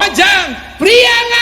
Mojang Priangan.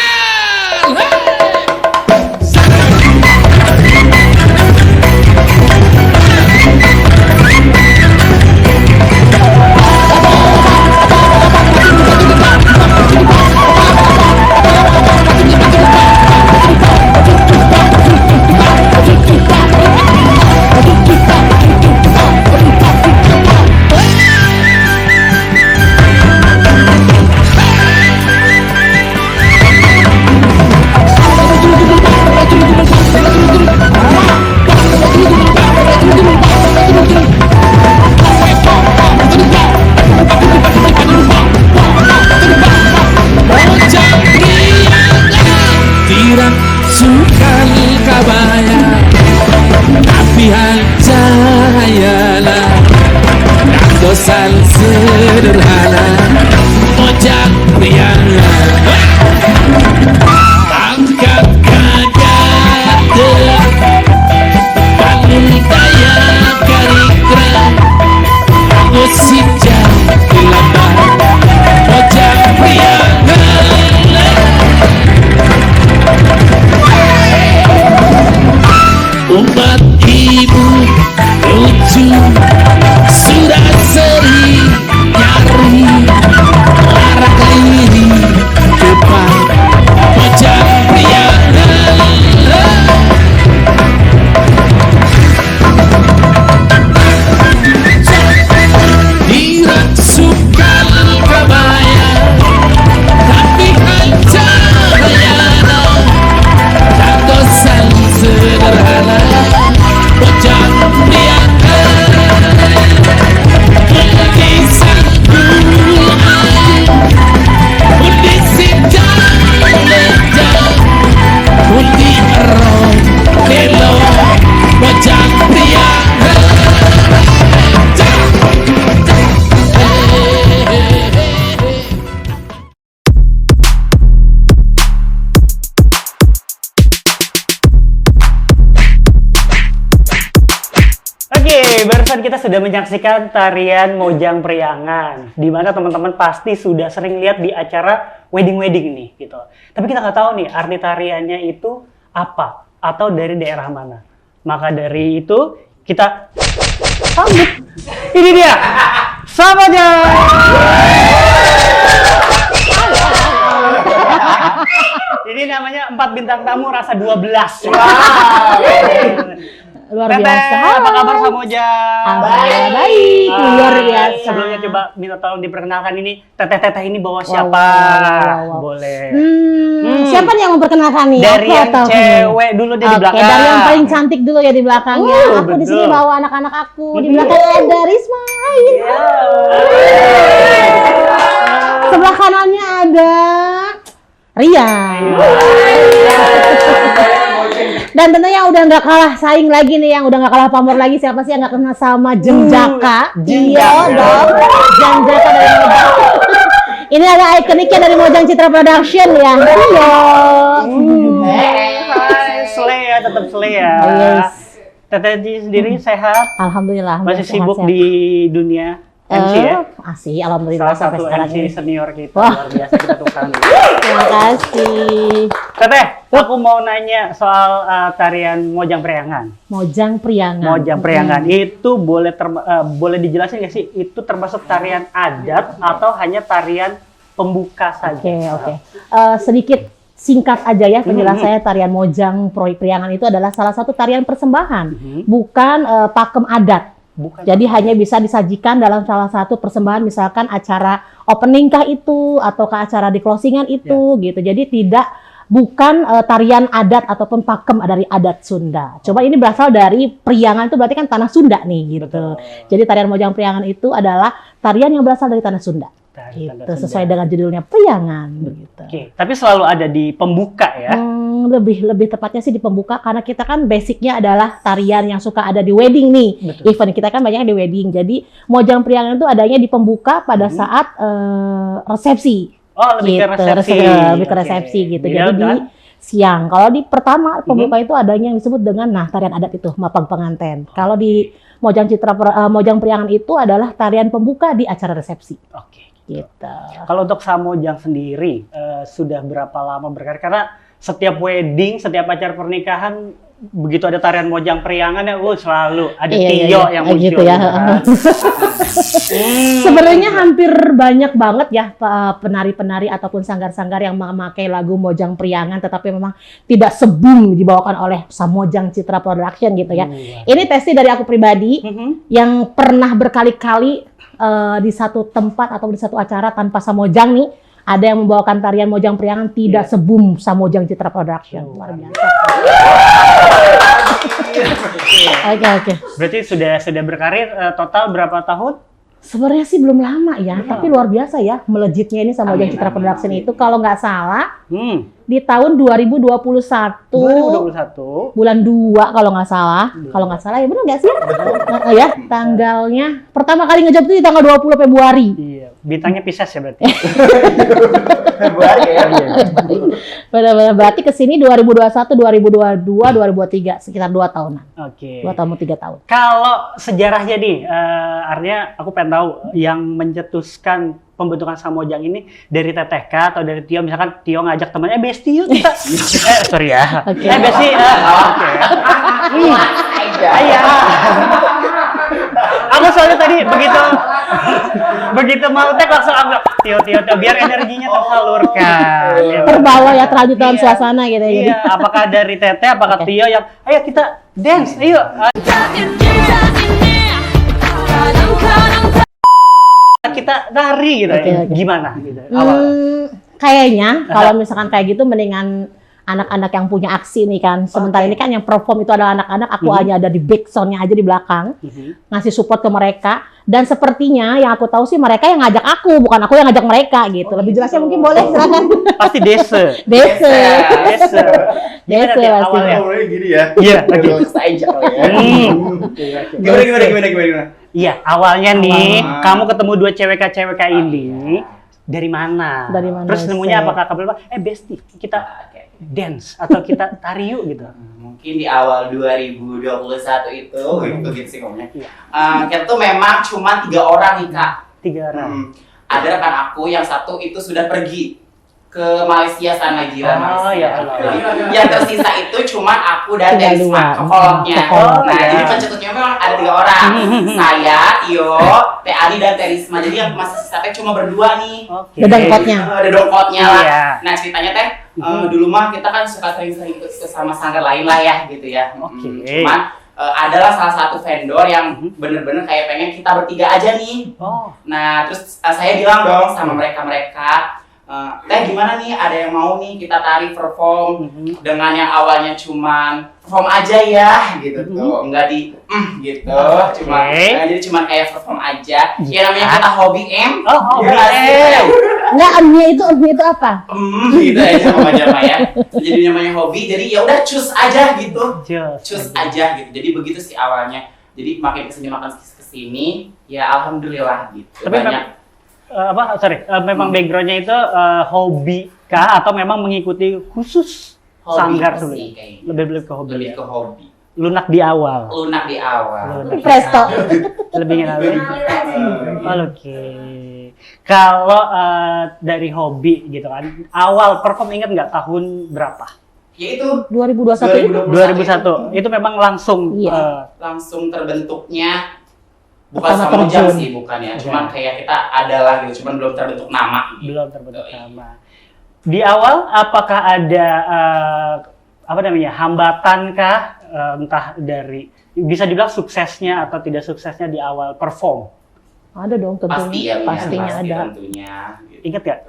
Tidak sukal kabaya, tapi hancayalah dosan sederhana. Mojang Priangan, angkat kagate, bangun daya karikra, musik jadi lambat. Mojang Priangan, umat ibu lucu sudah sering nyari larak liri cepat. Mojang Priangan, tidak sukal kabaya, tapi hancayana dan dosan sederhana. Mojang Priangan, undi sanggulan, undi sidang ledang, undi erong kelo. Mojang Priangan, Oke, barusan kita sudah menyaksikan tarian Mojang Priangan, di mana teman-teman pasti sudah sering lihat di acara wedding-wedding nih, gitu. Tapi kita nggak tahu nih arti tariannya itu apa atau dari daerah mana. Maka dari itu kita sambut. Ini dia, samanya. Ini namanya 4 bintang tamu rasa 12. Luar Teteh, biasa. apa kabar Samojang? Alhamdulillah baik, luar biasa. Sebelumnya coba minta tolong diperkenalkan ini teteh-teteh ini bawa siapa? wow. Boleh. Siapa nih yang memperkenalkan nih? Dari Aku yang atau cewek dulu deh di Oke, belakang. dari yang paling cantik dulu ya di belakangnya. Aku di sini betul. bawa anak-anak aku. Di belakang ada Risma. Sebelah kanannya ada Rian. Dan tentunya udah nggak kalah saing lagi nih, yang udah nggak kalah pamor lagi. Siapa sih yang nggak kenal sama Jengjaka? Iya dong, Jengjaka dari Mojang. Ini ada ikoniknya dari Mojang Citra Production ya. Iya. Hai, Slay ya, tetap Slay ya. Yes. Teteh sendiri sehat? Alhamdulillah. Masih sibuk sehat-sehat. di dunia MC ya? Masih, alhamdulillah Salah sampai satu sekarang MC ini. senior kita, Wah. luar biasa kita tukang. Terima kasih. Teteh, aku mau nanya soal tarian Mojang Priangan. Mojang Priangan. Mojang Priangan itu boleh dijelasin nggak sih? Itu termasuk tarian adat atau hanya tarian pembuka saja? Oke. Sedikit singkat aja ya penjelasan saya, tarian Mojang Priangan itu adalah salah satu tarian persembahan, bukan pakem adat. Bukan. Jadi hanya bisa disajikan dalam salah satu persembahan, misalkan acara opening kah itu, atau ke acara di closingan itu, gitu. Jadi bukan tarian adat ataupun pakem dari adat Sunda. Coba ini berasal dari Priangan, itu berarti kan tanah Sunda nih, gitu. Betul. Jadi tarian Mojang Priangan itu adalah tarian yang berasal dari tanah Sunda. Tarian Gitu, tanda sesuai Sunda. dengan judulnya Priangan, begitu. Oke, tapi selalu ada di pembuka ya? Lebih tepatnya sih di pembuka, karena kita kan basicnya adalah tarian yang suka ada di wedding nih. Betul. Event kita kan banyak di wedding. Jadi Mojang Priangan itu adanya di pembuka pada saat resepsi. Oh, lebih ke Gitu, resepsi. lebih ke Oke. resepsi gitu. Beda Jadi di kan? siang. Kalau di pertama pembuka itu adanya yang disebut dengan tarian adat itu, mapang penganten. Kalau di Mojang Priangan itu adalah tarian pembuka di acara resepsi. Oke. Gitu. Kalau untuk Samojang sendiri, sudah berapa lama berkarir? Karena setiap wedding, setiap acara pernikahan, begitu ada tarian Mojang Priangan ya, selalu ada Tio yang muncul. Gitu ya. Kan? Sebenarnya hampir banyak banget ya penari-penari ataupun sanggar-sanggar yang memakai lagu Mojang Priangan, tetapi memang tidak sebum dibawakan oleh Samojang Citra Production gitu ya. Ini testi dari aku pribadi yang pernah berkali-kali di satu tempat atau di satu acara tanpa Samojang nih, ada yang membawakan tarian Mojang Priangan tidak sebum Samojang Citra Production. Luar biasa. Oke. Berarti sudah berkarir total berapa tahun? Sebenarnya sih belum lama ya, tapi luar biasa ya melejitnya ini Samojang Citra Production itu. Kalau nggak salah di tahun 2021 bulan 2 kalau nggak salah. Kalau nggak salah ya benar nggak sih? Ya tanggalnya pertama kali ngejob itu di tanggal 20 Februari. Iya, bintangnya Pisces ya berarti. Februari ya. Benar-benar berarti kesini 2021, 2022, 2023 sekitar 2 tahunan. Oke. 2 tahun 3 tahun. Kalau sejarahnya nih, artinya aku pengen tahu yang mencetuskan pembentukan Samojang ini dari TTK atau dari Tio, misalkan Tio ngajak temannya, Besti yuk kita. Sorry ya. Oke. Besti, oke. Iya. Aku soalnya tadi begitu mau tag langsung ambil Tio biar energinya tersalurkan. Terbawa ya terlanjut dalam suasana gitu ya. Jadi. Iya, apakah dari Tete, apakah Tio yang ayo kita dance, ayo. Kita nari gitu. Oke. Gimana gitu awal? Kayaknya kalau misalkan kayak gitu mendingan anak-anak yang punya aksi nih kan. Sementara ini kan yang perform itu adalah anak-anak, aku hanya ada di backsoundnya aja di belakang, ngasih support ke mereka. Dan sepertinya yang aku tahu sih mereka yang ngajak aku, bukan aku yang ngajak mereka gitu. Lebih jelasnya mungkin boleh silakan. Pasti Dese. Dese Gimana Teh, pastinya. awalnya? Awalnya gini ya. Iya, oke. Aja ya. Gimana? Iya, awalnya nih kamu ketemu dua CWK ini dari mana? Dari mana, Terus nemunya Seth? apakah kabar Besti, kita dance atau kita tari yuk gitu. Mungkin di awal 2021 itu begitu sih ngomongnya. Kita tuh memang cuma 3 orang nih Kak. 3 orang. Ada rekan aku yang satu itu sudah pergi ke Malaysia sana jiran Oh, Malaysia. ya Allah. Yang tersisa itu cuma aku dan Tinggal Risma dua. kekolotnya. Kekolot, Nah, ya. jadi pencetusnya memang ada 3 orang. Saya, Tio, Teh Adi dan Teh Risma. Jadi yang masih sisa teh cuma berdua nih. Oke. Dedengkotnya. Ada dongkotnya lah. Iya. Nah ceritanya teh dulu mah kita kan suka sering-sering ikut sama sanggar lain lah ya gitu ya. Oke. Cuman adalah salah satu vendor yang bener-bener kayak pengen kita bertiga aja nih. Oh. Nah terus saya bilang dong sama mereka, teh gimana nih, ada yang mau nih kita tarik perform dengan yang awalnya cuman perform aja ya gitu tuh, enggak di gitu, cuma jadi cuma kayak perform aja. Ya namanya kita hobi Oh, hobi Enggak, emnya itu apa? gitu aja sama ya. Jadi namanya hobi, jadi ya udah cus aja gitu. Cus aja gitu. Jadi begitu sih awalnya. Jadi makin kesini ya alhamdulillah gitu. Tapi Banyak memang backgroundnya itu hobi kah atau memang mengikuti khusus hobi sanggar sih sebenarnya? kayaknya. Lebih ke hobi. Lebih Ya? ke hobi. Lunak di awal. Lunak di awal. Presto. Lebih ngenalin. Oke. Kalau dari hobi gitu kan, awal perform ingat nggak tahun berapa? Ya itu 2021 itu? 2001. Itu memang langsung Iya. langsung terbentuknya bukan Pertama Samojang terjun. sih, bukan ya. Cuman kayak kita adalah gitu, cuman belum terbentuk nama. belum terbentuk nama. Di awal apakah ada hambatan kah, entah dari bisa dibilang suksesnya atau tidak suksesnya di awal perform? Ada dong tentunya. Pasti ya, Pastinya pasti ada. tentunya. Gitu. Ingat gak?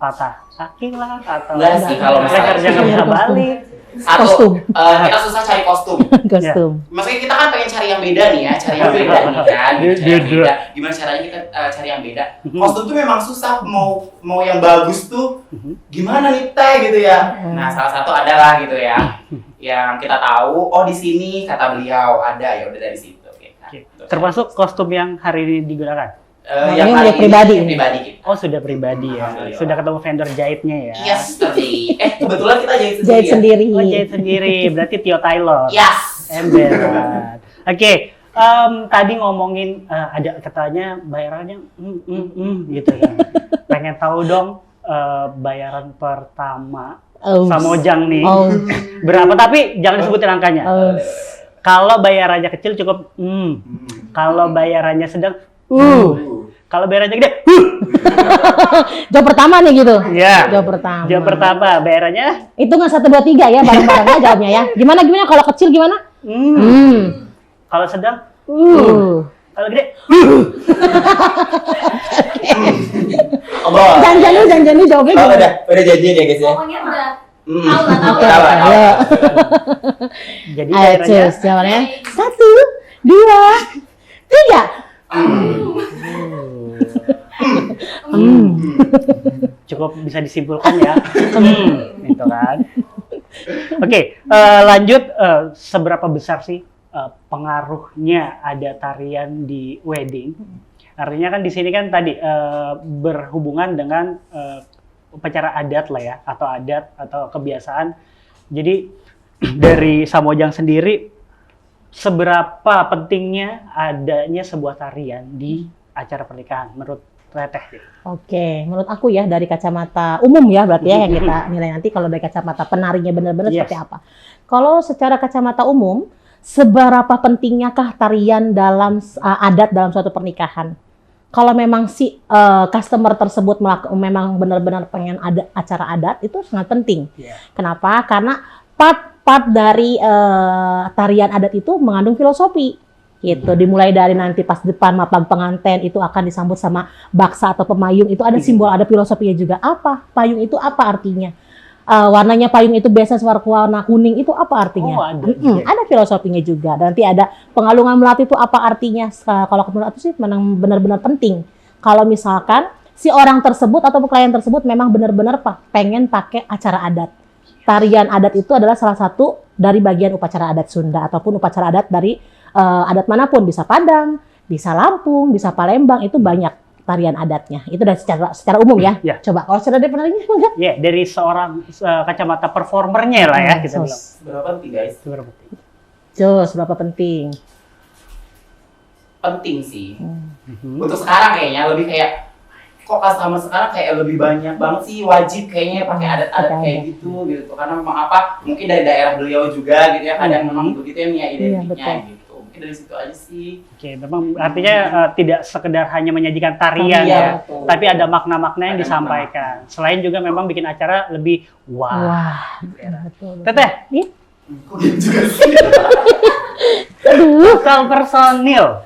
Patah kaki lah atau Enggak sih, kalau misalnya kerja nggak bisa balik. Satu, Kostum. Kita susah cari kostum. Kostum. Maksudnya kita kan pengen cari yang beda nih ya, cari yang beda nih kan. Gitu, cari yang beda. Gimana caranya kita cari yang beda? Kostum tuh memang susah, mau yang bagus tuh gimana nih teh gitu ya. Nah salah satu adalah gitu ya, yang kita tahu. Oh di sini kata beliau ada, ya udah dari situ. Termasuk kostum yang hari ini digunakan. Yang ini hari udah pribadi ini ini. pribadi kita. Oh sudah pribadi ya. Alhamdulillah. Sudah ketemu vendor jahitnya ya. Yes, tadi. Kebetulan kita jahit sendiri. Jahit ya? sendiri. Oh jahit sendiri. Berarti Tio Tailor. Yes. Ember. Oke. Tadi ngomongin ada katanya bayarannya gitu kan. Pengen tahu dong bayaran pertama Oh. Samojang nih Oh. berapa? Tapi jangan disebutin angkanya. Oh. Kalau bayarannya kecil cukup, kalau bayarannya sedang, kalau bayarannya gede, Jawab pertama nih gitu. ya. Jawab pertama. Jawab pertama, bayarannya, Hitungan 1, 2, 3 ya, bareng-bareng jawabnya ya. Gimana kalau kecil gimana? kalau sedang, kalau gede, Allah. Jangan nih jawabnya Oh, gimana? udah janjian ya guys ya. Pokoknya udah tahu lah, tahu Oke, lah. ayo. jadi Ayo, bayarannya, cus, jawabannya 1, 2, 3. cukup bisa disimpulkan ya, gitu kan. Oke, lanjut, seberapa besar sih pengaruhnya ada tarian di wedding? Artinya kan di sini kan tadi berhubungan dengan upacara adat lah ya, atau adat atau kebiasaan. Jadi dari Samojang sendiri, seberapa pentingnya adanya sebuah tarian di acara pernikahan menurut Teteh? Oke, menurut aku ya dari kacamata umum ya berarti ya yang kita nilai nanti kalau dari kacamata penarinya benar-benar Yes. seperti apa. Kalau secara kacamata umum, seberapa pentingnyakah tarian dalam adat dalam suatu pernikahan? Kalau memang si customer tersebut memang benar-benar pengen ada acara adat, itu sangat penting. Yeah. Kenapa? Karena part dari tarian adat itu mengandung filosofi. Gitu. Dimulai dari nanti pas depan mapag pengantin itu akan disambut sama baksa atau pemayung, itu ada simbol, ada filosofinya juga. Apa? Payung itu apa artinya? Warnanya payung itu biasa warna kuning, itu apa artinya? Oh, ada. Ada filosofinya juga. Nanti ada pengalungan melati itu apa artinya? Kalau menurut aku sih memang benar-benar penting. Kalau misalkan si orang tersebut atau klien tersebut memang benar-benar pengen pakai acara adat. Tarian adat itu adalah salah satu dari bagian upacara adat Sunda ataupun upacara adat dari adat manapun, bisa Padang, bisa Lampung, bisa Palembang, itu banyak tarian adatnya. Itu dari secara umum ya. Ya. Coba kalau secara dari penarinya enggak? Ya, dari seorang kacamata performernya lah ya kita bilang. Berapa penting guys? Seberapa penting? Jos, berapa penting? Penting sih. Untuk sekarang kayaknya lebih kayak kok customer sekarang kayak lebih banyak banget sih wajib kayaknya pakai adat-adat kayak gitu karena memang apa mungkin dari daerah beliau juga gitu ya kadang memang begitu ya Mia identiknya gitu mungkin dari situ aja sih. Oke, memang artinya tidak sekedar hanya menyajikan tarian Iya, ya, betul. tapi ada makna-makna yang Ada disampaikan. Selain juga memang bikin acara lebih Wah, betul. Teteh, Iya. Kok gitu juga sih? total personil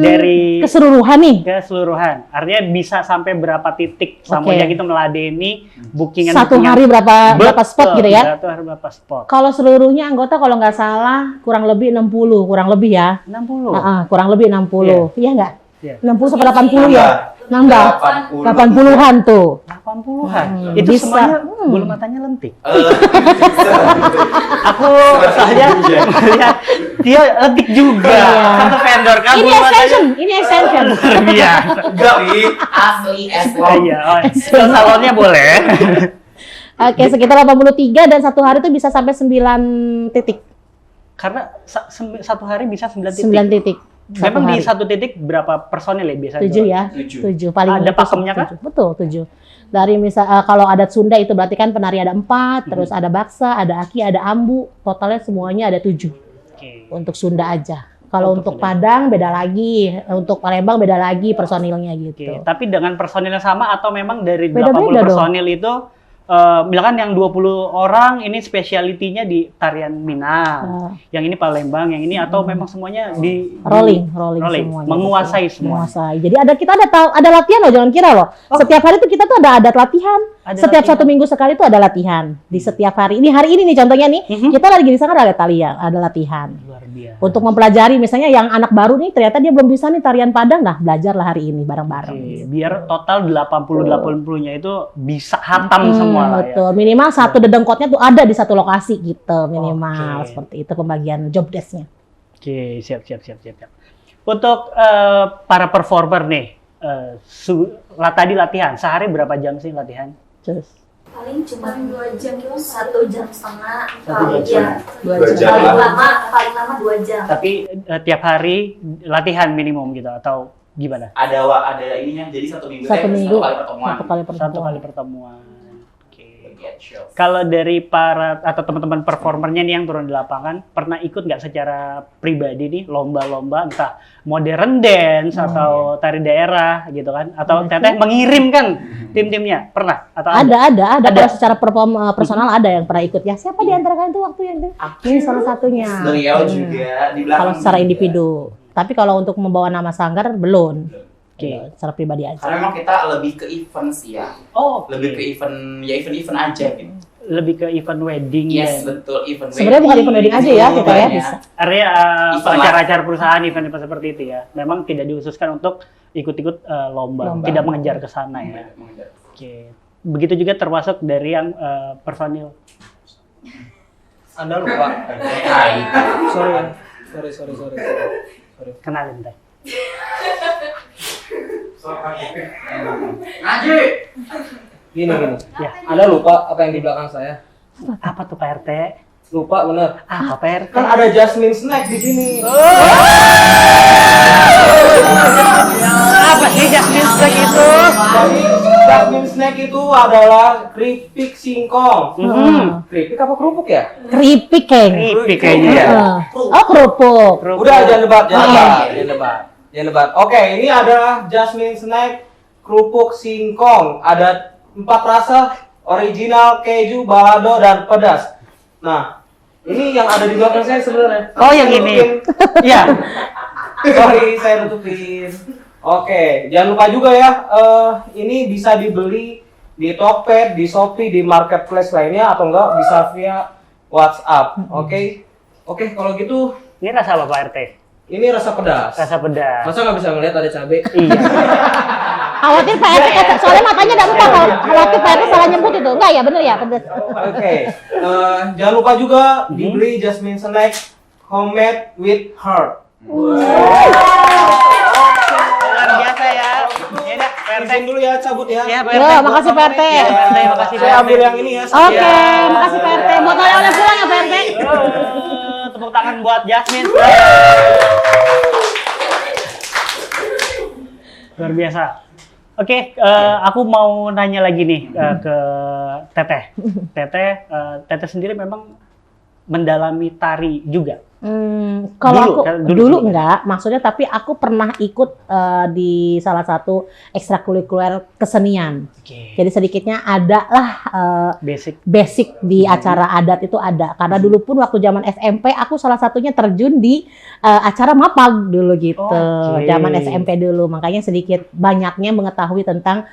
dari Keseluruhan nih. keseluruhan, artinya bisa sampai berapa titik Samojang itu meladeni bookingan Satu hari berapa spot gitu ya? Satu hari berapa spot? Kalau seluruhnya anggota kalau nggak salah kurang lebih 60, kurang lebih ya. 60. Kurang lebih 60. Iya nggak? Iya. 60 sampai 80 ya? Nambah. 80. 80-an tuh. 80-an. Itu Bisa. semuanya bulu matanya lentik. Bisa. Aku soalnya melihat dia lentik juga. Iya. Satu vendor kan Ini bulu matanya extension, ini extension. luar biasa. Enggak, Wi. Asli S1. Iya, salonnya boleh. Oke, sekitar 83 dan satu hari tuh bisa sampai 9 titik. Karena satu hari bisa 9 titik. 9 titik. Memang di hari. satu titik berapa personil ya biasanya? 7 ya. 7. 7 paling Ada itu pakemnya kan? 7. Betul, 7. Dari misal kalau adat Sunda itu berarti kan penari ada 4, terus ada baksa, ada aki, ada ambu, totalnya semuanya ada 7 Oke. untuk Sunda aja. Kalau Untuk untuk Padang beda lagi, untuk Palembang beda lagi personilnya Oke, gitu. tapi dengan personilnya sama atau memang dari 80 Beda-beda dong. personil itu misalkan yang 20 orang ini spesialitinya di tarian Minang, yang ini Palembang, yang ini atau memang semuanya di rolling semuanya. menguasai semua. Menguasai. Jadi kita ada latihan loh, jangan kira loh. Oh. Setiap hari tuh kita tuh ada adat latihan. Ada Setiap latihan. 1 minggu sekali tuh ada latihan. Di setiap hari. Ini hari ini nih contohnya nih, kita lagi di sana ada talian, ada latihan. Luar biasa. Untuk mempelajari misalnya yang anak baru nih ternyata dia belum bisa nih tarian Padang, nah belajarlah hari ini bareng-bareng. Oke, biar total 80-80-nya itu bisa hatam semua lah ya. Betul, minimal satu dedengkotnya tuh ada di satu lokasi gitu minimal. Oke. Seperti itu pembagian job desk-nya. Oke, siap. Untuk para performer nih, tadi latihan, sehari berapa jam sih latihan? Terus Paling cuma 2 jam, 1,5 jam. 1 jam. 2 Paling lama 2 jam. Tapi tiap hari latihan minimum gitu atau Gimana? Ada ininya, jadi satu minggu Satu minggu. kali pertemuan. Satu kali pertemuan. Oke. Get show. Kalau dari para atau teman-teman performernya nih yang turun di lapangan, pernah ikut nggak secara pribadi nih lomba-lomba entah modern dance atau tari daerah gitu kan? Atau Teteh mengirimkan tim-timnya? Pernah? Atau Ada. Kalau secara perform personal ada yang pernah ikut ya. Siapa di antara kalian tuh waktu yang itu? Ini salah satunya. Beliau juga di belakang. Kalau secara individu. Tapi kalau untuk membawa nama sanggar belum. Oke. Secara pribadi aja. Karena memang kita lebih ke event sih ya. Oh, Lebih ke event aja gitu. lebih ke event wedding Yes, ya. betul, event Sebenarnya bukan event wedding aja ya kita ya, banyak. bisa. Artinya Event acara-acara perusahaan event-event seperti itu ya. Memang tidak dihususkan untuk ikut-ikut lomba, Lomba. tidak mengejar ke sana ya. Oke. Begitu juga termasuk dari yang personil. Anda lupa. Hai. Sorry. Kenalin Teh. Ngaji. Gini. Ya. Anda lupa apa yang di belakang saya? Apa tuh Pak RT? Lupa bener. Apa Pak RT? Kan ada Jasmine Snack di sini. Apa sih Jasmine Snack itu? Jadi Jasmine Snack itu adalah keripik singkong. Keripik apa kerupuk ya? Keripik kayaknya. Keripik kayaknya ya. Oh, kerupuk. Udah jangan debat. Ah. Jangan debat. Oke, ini ada Jasmine Snack kerupuk singkong. Ada 4 rasa, original, keju, balado, dan pedas. Nah, ini yang ada di belakang saya sebenarnya. Oh, yang ini. Ya. Sorry, saya tutupin. Oke, jangan lupa juga ya, ini bisa dibeli di Tokped, di Shopee, di marketplace lainnya, atau enggak bisa via WhatsApp. Oke, kalau gitu Ini rasa apa Pak RT? ini rasa pedas. Rasa pedas. Masa nggak bisa ngeliat ada cabai? Iya. Khawatir Pak RT soalnya matanya udah empat. Khawatir Pak RT salah nyebut itu. Enggak ya, bener ya, pedas. Oke, jangan lupa juga dibeli Jasmine Snack homemade with heart. Luar biasa ya. Ya udah, Pak RT. Izin dulu ya, cabut ya. Iya, Pak Ya, RT. makasih Pak RT. Iya, Pak RT, makasih Saya Pak ambil RT. yang ini ya. Oke, makasih Pak RT. Buat oleh-oleh pulang ya Pak RT. Tepuk tangan buat Jasmine. Luar biasa. Oke, aku mau nanya lagi nih ke Teteh. Teteh sendiri memang mendalami tari juga. Kalau Dulu aku enggak, maksudnya tapi aku pernah ikut di salah satu ekstrakurikuler kesenian. Oke. Jadi sedikitnya ada lah Basic. di acara adat itu ada. Karena dulu pun waktu zaman SMP aku salah satunya terjun di acara mapag dulu gitu. Oke. Zaman SMP dulu. Makanya sedikit banyaknya mengetahui tentang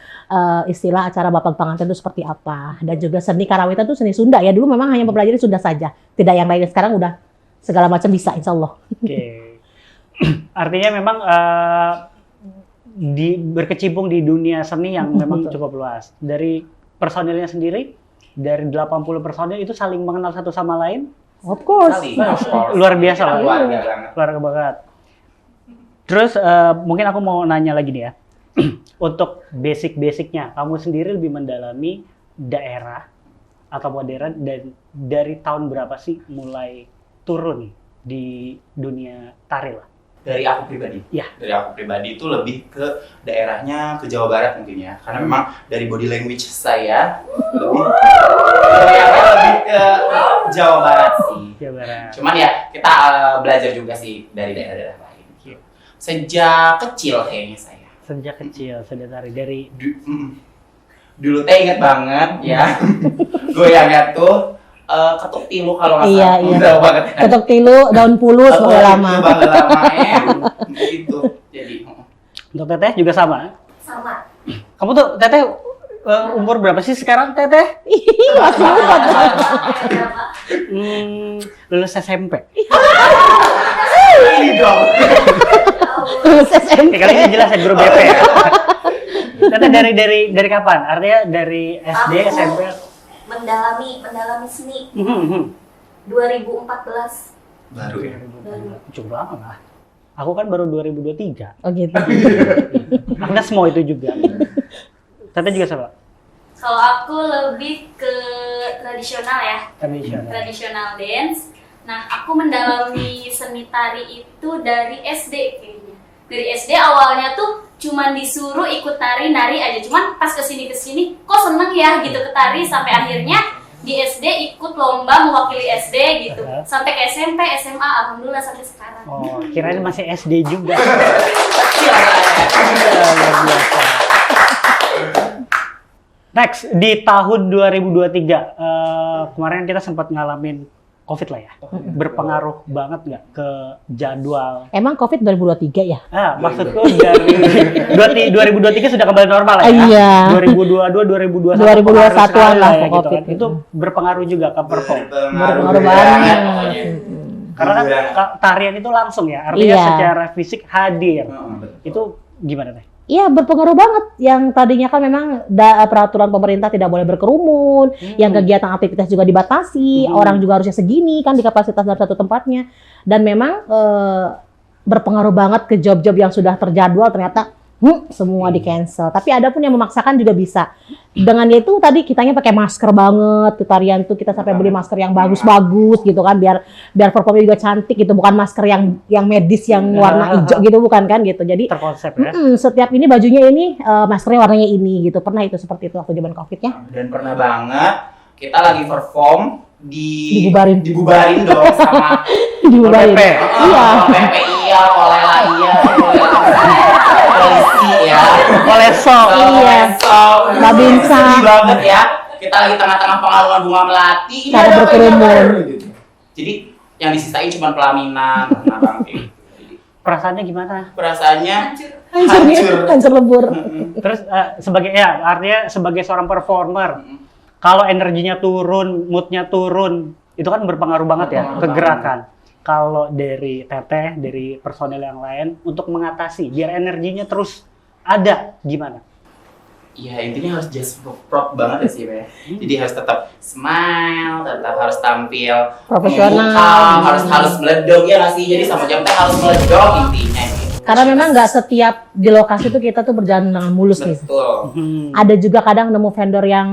istilah acara bapag panganten itu seperti apa. Dan juga seni karawitan itu seni Sunda ya. Dulu memang hanya mempelajari Sunda saja. Tidak yang lain. Sekarang udah segala macam bisa, insya Allah. Oke. Artinya memang berkecimpung di dunia seni yang memang Betul. cukup luas. Dari personilnya sendiri, dari 80 personil itu saling mengenal satu sama lain. Of course. Luar biasa lah. Keluarga banget. Keluarga banget. Terus mungkin aku mau nanya lagi nih ya. Untuk basic-basicnya, kamu sendiri lebih mendalami daerah atau modern dan dari tahun berapa sih mulai turun di dunia tari lah? Dari aku pribadi. Ya. Dari aku pribadi itu lebih ke daerahnya, ke Jawa Barat mungkin ya. Karena memang dari body language saya lebih ke Jawa Barat sih. Jawa Barat. Cuman ya kita belajar juga sih dari daerah-daerah lain. Sejak kecil kayaknya saya. Sejak kecil sudah tari dari Dulu teh inget banget ya. Goyangnya tuh ketuk tilu kalau nggak Iya, salah. iya. Udah banget ya. Ketuk tilu, daun pulus, bagai lama. Itu bagai lama ya. Gitu. Jadi untuk Teteh juga sama. Sama. Kamu tuh Teteh umur berapa sih sekarang Teteh? Ih, masih muda. Berapa? Lulus SMP. ini dong. Lulus SMP. Kali ini jelas ya guru BP ya. Teteh dari kapan? Artinya dari SD, Aku SMP. mendalami seni 2014. Baru ya. Cukup lama lah. Aku kan baru 2023. Oh gitu. Agnes mau itu juga. Teteh juga sama? Kalau aku lebih ke tradisional ya, Tradisional. tradisional dance. Nah, aku mendalami seni tari itu dari SD kayaknya. Dari SD awalnya tuh cuman disuruh ikut nari aja, cuman pas kesini kok seneng ya gitu ke tari, sampai akhirnya di SD ikut lomba mewakili SD gitu, sampai ke SMP, SMA, alhamdulillah sampai sekarang. Oh, kirain masih SD juga. Next, di tahun 2023, kemarin kita sempat ngalamin COVID lah ya. Berpengaruh banget nggak ke jadwal? Emang COVID 2023 ya? Maksudku dari 2023 sudah kembali normal lah ya? Iya. 2022, 2021 2021 lah ya, gitu COVID kan. Itu berpengaruh juga ke perform. Berpengaruh banget. Karena kan tarian itu langsung ya, artinya Iya. secara fisik hadir. Itu gimana teh? Iya, berpengaruh banget. Yang tadinya kan memang peraturan pemerintah tidak boleh berkerumun, yang kegiatan aktivitas juga dibatasi, orang juga harusnya segini kan di kapasitas dalam satu tempatnya. Dan memang berpengaruh banget ke job-job yang sudah terjadwal, ternyata semua di cancel. Tapi ada pun yang memaksakan juga bisa. Dengan itu tadi kitanya pakai masker banget, ke tarian tuh kita sampai beli masker yang bagus-bagus gitu kan, biar performnya juga cantik gitu, bukan masker yang medis yang warna hijau gitu, bukan kan gitu. Jadi Terkonsep ya? setiap ini bajunya ini, maskernya warnanya ini gitu. Pernah itu seperti itu waktu zaman COVID ya? Dan pernah banget kita lagi perform Dibubarin dong sama Dibubarin. PP. PP iya, Kolela iya, polisi ya, Koleso. Iya. Babinsa. Sedih banget ya. Kita lagi tengah-tengah pengalungan bunga melati. Ini Cara ada apa berkerumun. gitu. Jadi yang disisain cuma pelaminan, Bang. Perasaannya gimana? Perasaannya Hancur lebur. Terus artinya sebagai seorang performer, kalau energinya turun, moodnya turun, itu kan berpengaruh banget ya ke gerakan. Kalau dari Teteh, dari personel yang lain, untuk mengatasi biar energinya terus ada, gimana? Ya intinya harus just prop banget ya sih, Be. Jadi harus tetap smile, tetap harus tampil Profesional. memukau, harus meledok ya nggak sih? Jadi sama jam teh harus meledok intinya. Gitu. Karena memang nggak setiap di lokasi itu kita tuh berjalan dengan mulus nih. Betul. Ada juga kadang nemu vendor yang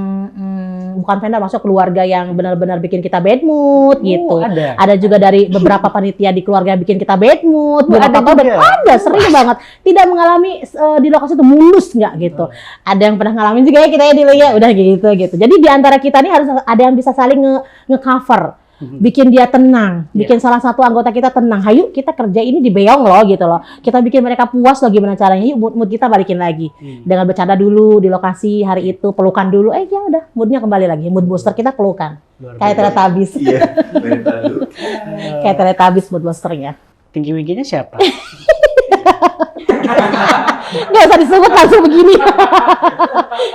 bukan vendor, maksudnya keluarga yang benar-benar bikin kita bad mood gitu. Ada. Juga dari beberapa panitia di keluarga yang bikin kita bad mood. Ada juga? Ada, sering banget. Tidak mengalami di lokasi itu mulus nggak gitu. Ada yang pernah ngalamin juga ya kita ya dulu ya, udah gitu. Jadi di antara kita nih harus ada yang bisa saling nge-cover. Bikin dia tenang, bikin salah satu anggota kita tenang. Hayu kita kerja ini di Beong loh gitu loh. Kita bikin mereka puas loh, gimana caranya? Yuk mood kita balikin lagi. Dengan bercanda dulu di lokasi hari itu, pelukan dulu. Ya udah, moodnya kembali lagi. Mood booster kita pelukan. Kayak Teletubbies. Iya, benar. Kayak Teletubbies mood boosternya. Tinggi-tingginya siapa? Nggak usah disebut langsung begini.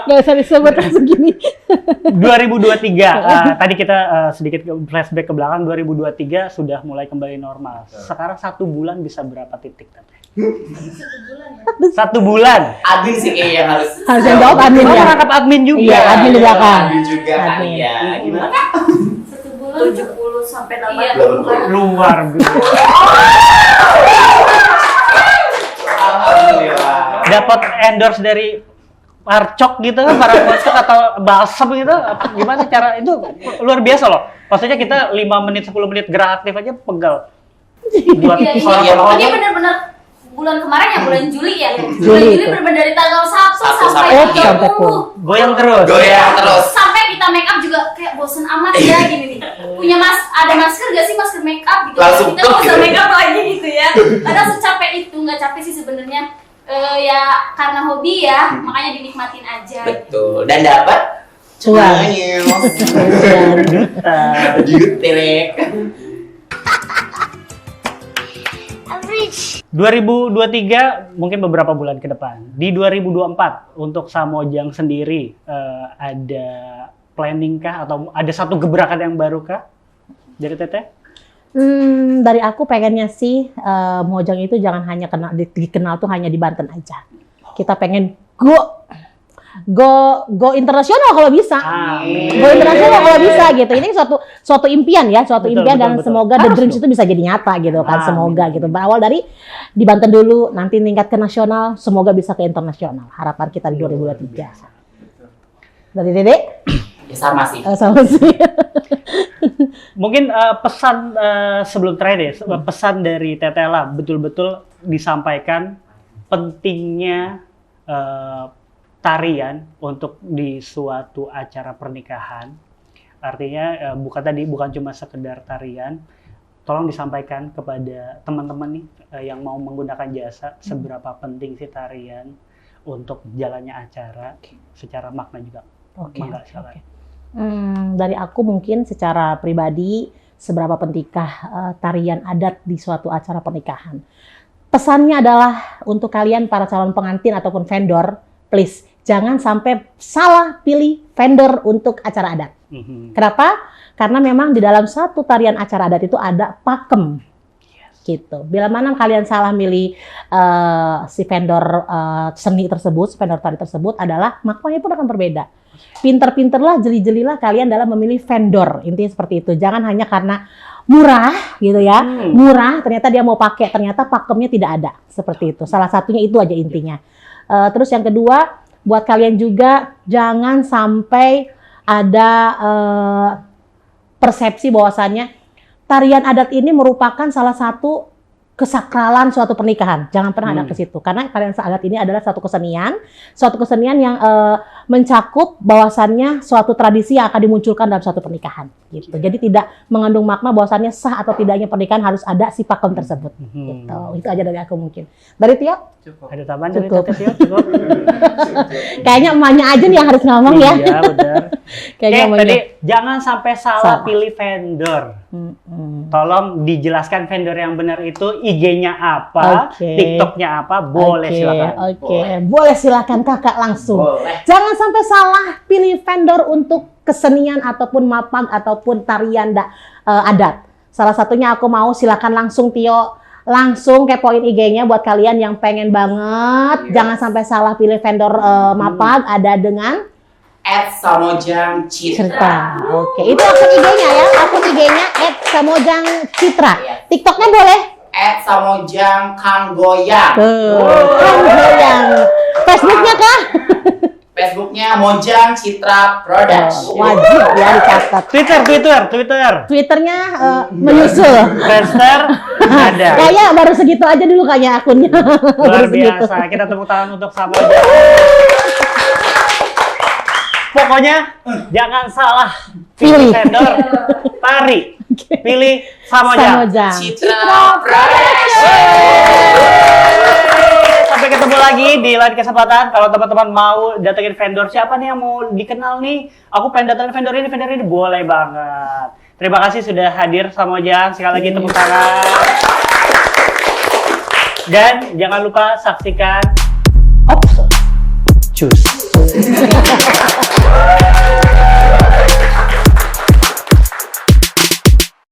Nggak usah disebut langsung gini. 2023, tadi kita sedikit flashback ke belakang, 2023 sudah mulai kembali normal. Sekarang 1 bulan bisa berapa titik? Teteh? 1 bulan? Admin sih kayaknya yang harus Yang jawab admin Kamu ya. merangkap admin juga? Iya, admin di belakang. Admin juga kan Admin. ya. Gimana? 1 bulan 70 sampai 80. Iya. Luar biasa. Alhamdulillah. Dapat endorse dari Parcok gitu kan, para Parcok atau balsam gitu, gimana cara itu luar biasa loh. Maksudnya kita 5 menit 10 menit gerak aktif aja pegal. Buat Iya, seorang iya, performer. ini benar-benar bulan kemarin ya, bulan Juli ya. Juli Bulan Juli itu. benar-benar dari tanggal 1 Satu sampai sampai 30. Goyang terus. Goyang terus. Sampai kita make up juga kayak bosen amat ya gini nih. Punya ada masker gak sih, masker make up gitu. Langsung Kita nggak usah gitu. make up lagi gitu ya. Kadang secapek itu, nggak capek sih sebenarnya. Ya karena hobi ya, makanya dinikmatin aja. Betul. Dan dapat Cuan. Jutelek. 2023 mungkin beberapa bulan ke depan. Di 2024 untuk Samojang sendiri ada planning kah atau ada satu gebrakan yang baru kah dari Teteh? Dari aku pengennya sih Mojang itu jangan hanya dikenal tuh hanya di Banten aja. Kita pengen go internasional kalau bisa. Amin. Go internasional kalau bisa gitu. Ini suatu impian ya, Betul, impian dan betul. semoga the Harus dreams dong. itu bisa jadi nyata gitu kan. Amin. Semoga gitu. Berawal dari di Banten dulu, nanti tingkat ke nasional, semoga bisa ke internasional. Harapan kita di 2023. Dari Dedek? Ya sama sih. Sama sih. Mungkin pesan sebelum terakhir ya, pesan dari Teteh lah betul-betul disampaikan pentingnya tarian untuk di suatu acara pernikahan. Artinya bukan cuma sekedar tarian. Tolong disampaikan kepada teman-teman nih yang mau menggunakan jasa, seberapa penting sih tarian untuk jalannya acara secara makna juga. Oke. Mangga, silakan. Dari aku mungkin secara pribadi, seberapa pentingkah tarian adat di suatu acara pernikahan. Pesannya adalah untuk kalian para calon pengantin ataupun vendor, please jangan sampai salah pilih vendor untuk acara adat. Kenapa? Karena memang di dalam satu tarian acara adat itu ada pakem. Gitu. Bila mana kalian salah milih si vendor seni tersebut, vendor tari tersebut, adalah maknanya pun akan berbeda. Pinter-pinterlah, jeli-jelilah kalian dalam memilih vendor. Intinya seperti itu. Jangan hanya karena murah gitu ya. Murah, ternyata dia mau pakai, ternyata pakemnya tidak ada. Seperti itu. Salah satunya itu aja intinya. Terus yang kedua, buat kalian juga jangan sampai ada persepsi bahwasannya tarian adat ini merupakan salah satu kesakralan suatu pernikahan. Jangan pernah ada ke situ. Karena tarian adat ini adalah suatu kesenian yang mencakup bahwasannya suatu tradisi yang akan dimunculkan dalam suatu pernikahan. Gitu. Jadi tidak mengandung makna bahwasannya sah atau tidaknya pernikahan harus ada si pakem tersebut. Gitu. Itu aja dari aku mungkin. Dari Tio? Cukup. Ada tambahan dari Cukup. Tio? Cukup. Kayaknya emaknya aja nih yang harus ngomong ya. Iya, benar. Kayaknya Oke, emaknya. tadi jangan sampai salah Salah. pilih vendor. Tolong dijelaskan vendor yang benar itu IG-nya apa, Oke. TikTok-nya apa, boleh silakan. Oke, boleh silakan kakak langsung. Boleh. Jangan sampai salah pilih vendor untuk kesenian ataupun mapag ataupun tarian adat. Salah satunya aku mau silakan langsung Tio. Langsung kepoin IG-nya buat kalian yang pengen banget. Yes. Jangan sampai salah pilih vendor mapag ada dengan @samojang Citra. Citra. Oke, itu akun IG-nya ya. Akun IG-nya @samojang Citra. Iya. TikTok-nya boleh? @samojang Kanggoyang. Kan goyang. Facebook-nya kah? Facebooknya Mojang Citra Production. Wajib ya dicatat. Twitter. Twitternya menyusul. Friendster ada. Kayak baru segitu aja dulu kayaknya akunnya. Luar Baru segitu. biasa. Kita tepuk tangan untuk Samojang. Pokoknya jangan salah pilih Pilih. vendor tari. Pilih Samojang. Samojang. Citra Production. Sampai ketemu lagi di lain kesempatan. Kalau teman-teman mau datengin vendor, siapa nih yang mau dikenal nih? Aku pengen datengin vendor ini, boleh banget. Terima kasih sudah hadir Samojang. Sekali lagi tepuk tangan. Dan jangan lupa saksikan Ops. Cus.